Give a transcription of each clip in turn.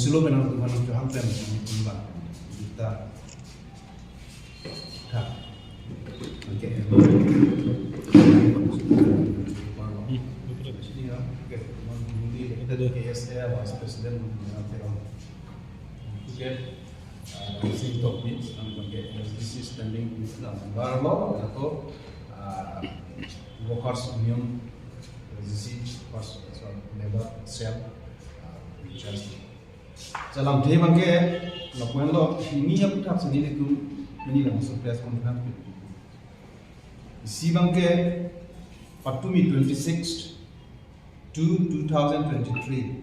silo menang tu mana tu hampir kumba kita tak okey kita KSA Vice President same topics this is standing with Barlo atau Workers Union SDC labor cell dalam dia bangke lakukan lo ini yang kita sendiri itu ini lah masuk press conference si bangke Patumi 26 to 2023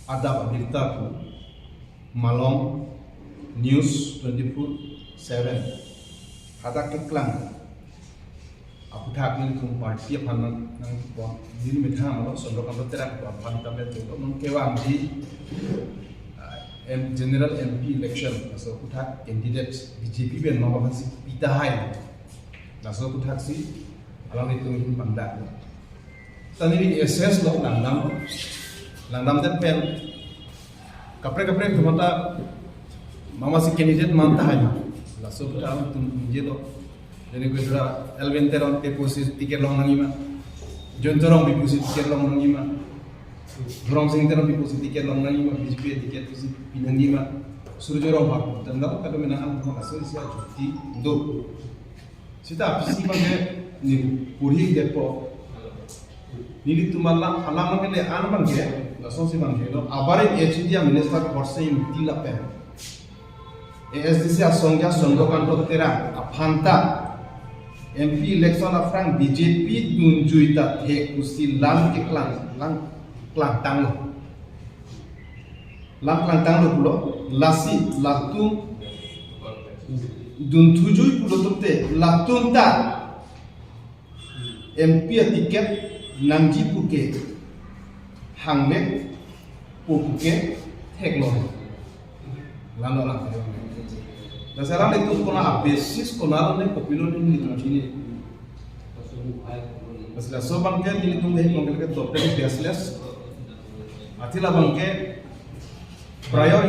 ada berita tu Malong News 24/7 ada keklang aku tak ingin parti apa nang diri mereka malah sondok kamu terak apa kami tu mengkewang di general MP election so aku tak candidate BJP ben mau apa sih pita hai so aku tak sih alam itu mungkin pandak tadi di SS lo langdam dan pen kapre tu mata mama si candidate manta hai so aku tak tu je lo jadi gue sudah Elventeron ke posisi tiket long nangima, Jontorong di posisi tiket long nangima, Dorong Singteron di posisi tiket long nangima, BJP tiket posisi pinangima, Surjorong hak, dan dapat kado menahan rumah kasih siapa cuti do. Sita apsi bangke ni puri depo, ni tu malam alam bangke le an bangke, langsung si bangke lo. Abare HDA minister korse yang tila pen. ASDC asongja sondokan to tera apanta. MP election of Frank BJP dunjuita the kusi lang tang lo pulo lasi latu dun tujui pulo tupte latun ta MP tiket namji puke hangme puke theklo lano lang Nasaran itu kena basis kena ni popular ni itu sini. Masalah so bangke ni itu ni mungkin kita dokter baseless. Atila bangke prior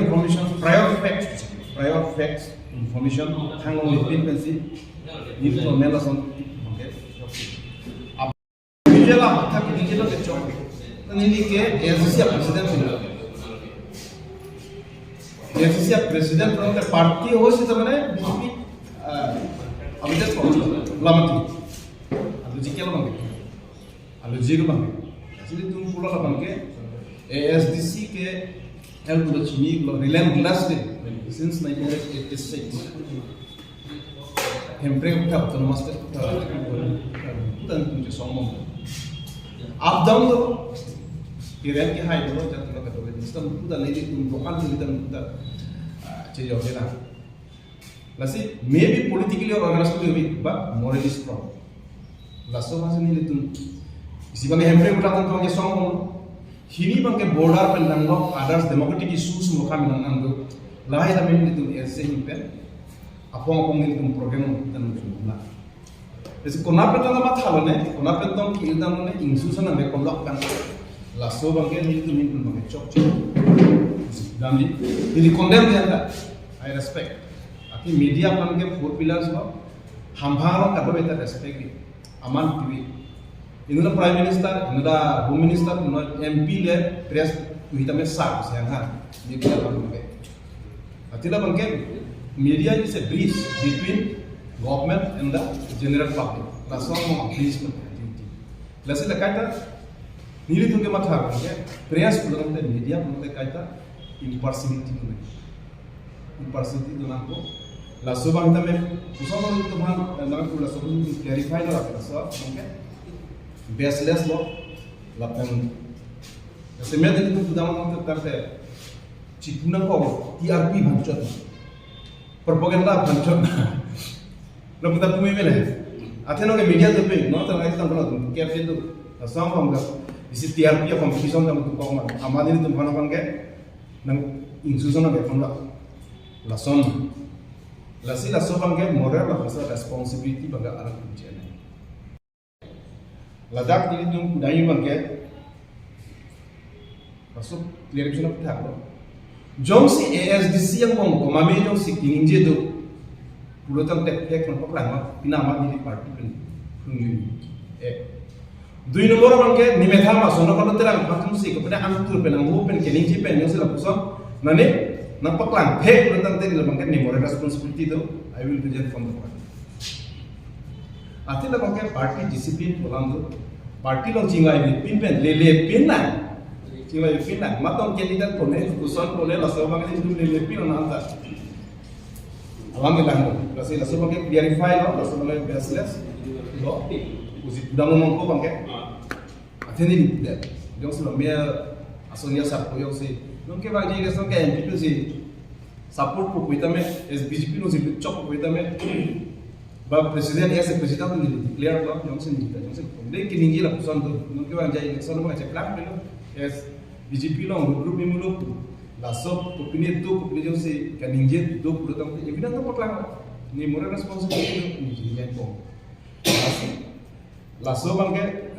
facts information thanglong lipin pensi ni itu melason bangke. Ab bijela tak dijela kecok. Ni ke SDC president ni. SDC president from the party हो से तो मैंने अभी तक लामती आलू जी क्या लामती आलू जी को लामती इसलिए तुम पूरा लामती ASDC के हेल्प लो चीनी लो relentlessly since 1986 hempre उठा तो नमस्ते उठा तन तुझे सोमों आप दाम लो किरण के हाई लो जब तक तो सिस्टम पूरा लेडी तुम लोकल सिस्टम पूरा चाहिए होगा ना लासी maybe politically or organizationally but morally strong lasso भाषा नहीं लेतुम इसी बंगे हेम्प्रे उठा तो बंगे सॉन्ग हो हिनी बंगे border पे नंगो others democratic issues मुखा में नंगो लाहे तमें लेतुम ऐसे ही पे अपॉन लेतुम program तनु चुना ऐसे कोना पे तो ना था लोने कोना पे तो कि इल्दाम लोने इंस्टीट्यूशन में कोलॉक kan laso bangke ni tu min bangke chok gamli ini condemn dia anda I respect ati media bangke four pillars ho hambharo kado beta respect ni aman tv inuna prime minister inuna home minister inuna MP le press kita me sa sayang media bangke ati la bangke media is a bridge between government and the general public laso mo bridge lasi la kata Nili tunge mata harusnya press pulang te media pulang te kaita impartiality tu nih impartiality tu nampu la subang tame usah orang itu mah nampu la subang itu clarify lah apa so mungkin baseless lo lapan sebenarnya itu sudah mau terkate cipuna kau TRP bancot propaganda bancot lo kita punya mana atheno ke media tu pe no terkait tentang kalau cafe tu sama enggak isi TRP ya competition dalam tu kau mana amalin itu mana bangke nang institusi na betul lah lason lasi laso bangke moral lah pasal responsibility bangga alam kuncian ladak ini tu dai bangke masuk clarification of thak jong si ASDC yang mong ko mame jong si kininje do pulutan tek non paklang pinama di party pen dui nomor bangke nimetha ma sono kalau terang patung si kepada antur pen ambu pen kininje pen yang sila puson nane nampak lang pek tentang tadi bangke ni moral responsibility do I will present from the party artinya bangke party discipline pulang do party long jingai pin pen lele pin na jingai pin na matong candidate kone puson kone laso bangke itu lele pin na anta alhamdulillah kasi laso bangke clarify lo laso bangke baseless lo usit udang ngomong ko bangke atene ni that jong sila mea asonia sap ko yong si nung ke bangke leso ke MP tu si support ko kuita me SBJP no si chok ko kuita me ba presiden ya se presiden ni declare lo jong si ni jong si de ki ningi la puson do nung ke bangke election mo che plan pelo es BJP lo group ni mulo la sob opinion do ko jong si ka ningi do ko tam ke evidence to paklang ni moral responsibility ni jilen ko la sob bangke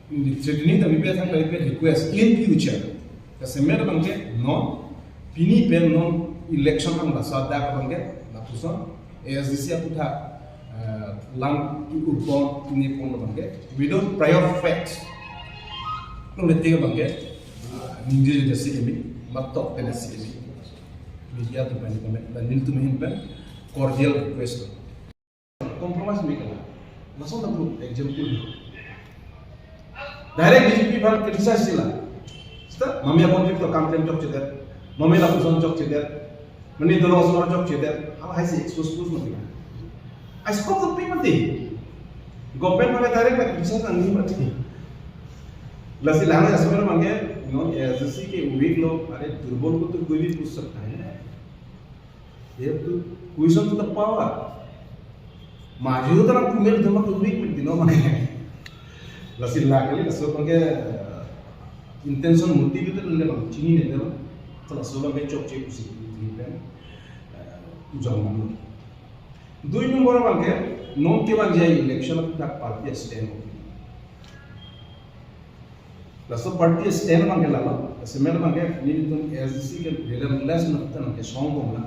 in threatening the people have request in future the semer bangke no pini pen non election ang basa da bangke la puson ASDC aputha lang ki urpon ni pon bangke without prior facts no lete bangke ninje jesi emi matok tenasi emi media to pen dan nil to mehin pen cordial request compromise mekala langsung tak perlu example direct BJP ban criticize sila sta mami apon to campaign chok cheder mami la puson chok cheder mani dolong sor chok cheder how I say expose mati I spoke to people day government mane direct la criticize nang mati la sila hang asmer mange no ASDC के weak लोग अरे दुर्बल को तो कोई भी पूछ सकता है ये तो क्वेश्चन टू द पावर माजी तो ना मेरे दिमाग को weak मिलती नो माने lasil lagi laso bangke intention motive itu lele bang cini ne dero tala so bangke chok chek usi ni ujang mamu dui nomor bangke non ke bang jai election tak party stand laso party stand bangke lala semel bangke ni tu ASDC ke less na tan ke song bom la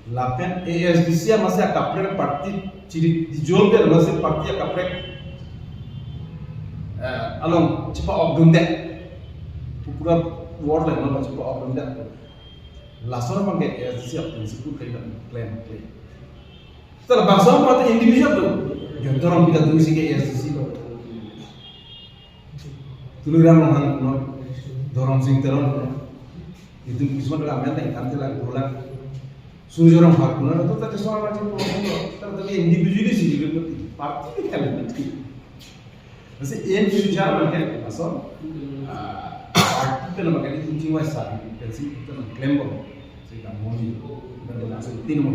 lapen ASDC masih kapre party ciri dijol ke masih party kapre along cepat obdum dek pura word lah nama cepat obdum dek langsung apa ke siap prinsip klien setelah bangsa apa individual tu jangan orang kita tulis ke ASDC lo tuluran orang dorong sing terong itu semua dalam yang nanti lagi bulan suruh orang hak bulan itu tak sesuatu macam itu tapi individual sih juga parti kan nanti Masih in future bangke asal parti tu bangke itu cuma satu, jadi kita nak claim boleh, jadi kita mau ni, dan kita masih tin mau.